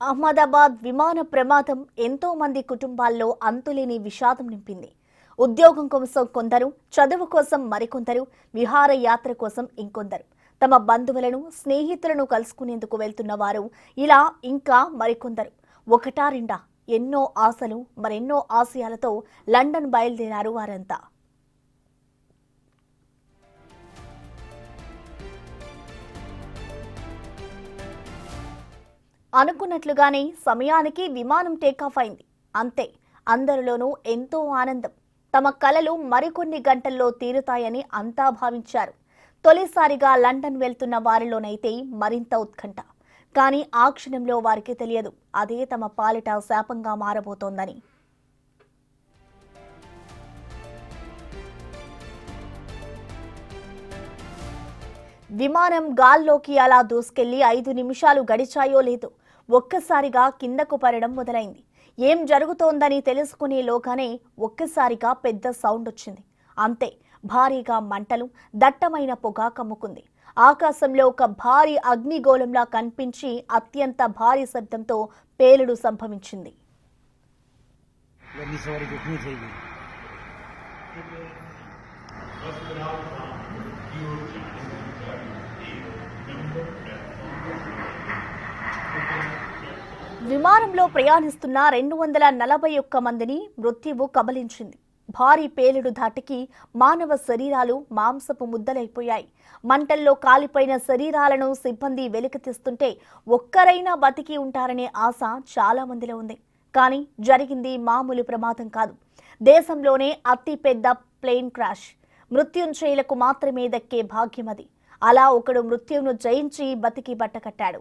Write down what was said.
అహ్మదాబాద్ విమాన ప్రమాదం ఎంతో మంది కుటుంబాల్లో అంతులేని విషాదం నింపింది. ఉద్యోగం కోసం కొందరు, చదువు కోసం మరికొందరు, విహారయాత్ర కోసం ఇంకొందరు, తమ బంధువులను, స్నేహితులను కలుసుకునేందుకు వెళ్తున్న వారు ఇలా ఇంకా మరికొందరు. ఒకటా రెండా ఎన్నో ఆశలు, మరెన్నో ఆశయాలతో లండన్ బయలుదేరారు వారంతా. అనుకున్నట్లుగానే సమయానికి విమానం టేకాఫ్ అయింది. అంతే, అందరిలోనూ ఎంతో ఆనందం. తమ కలలు మరికొన్ని గంటల్లో తీరుతాయని అంతా భావించారు. తొలిసారిగా లండన్ వెళ్తున్న వారిలోనైతే మరింత ఉత్కంఠ. కానీ ఆ క్షణంలో వారికి తెలియదు, అదే తమ పాలిట శాపంగా మారబోతోందని. విమానం గాల్లోకి అలా దూసుకెళ్లి 5 నిమిషాలు గడిచాయో లేదో ఒక్కసారిగా కిందకు పడడం మొదలైంది. ఏం జరుగుతోందని తెలుసుకునేలోగానే ఒక్కసారిగా పెద్ద సౌండ్ వచ్చింది. అంతే, భారీగా మంటలు, దట్టమైన పొగ కమ్ముకుంది. ఆకాశంలో ఒక భారీ అగ్నిగోళంలా కనిపించి అత్యంత భారీ శబ్దంతో పేలుడు సంభవించింది. విమానంలో ప్రయాణిస్తున్న 241 మందిని మృత్యువు కబలించింది. భారీ పేలుడు ధాటికి మానవ శరీరాలు మాంసపు ముద్దలైపోయాయి. మంటల్లో కాలిపోయిన శరీరాలను సిబ్బంది వెలికితీస్తుంటే ఒక్కరైనా బతికి ఉంటారనే ఆశ చాలా మందిలో ఉంది. కానీ జరిగింది మామూలు ప్రమాదం కాదు. దేశంలోనే అతి పెద్ద ప్లేన్ క్రాష్. మృత్యుంజయులకు మాత్రమే దక్కే భాగ్యమది. అలా ఒకడు మృత్యువును జయించి బతికి బట్టకట్టాడు.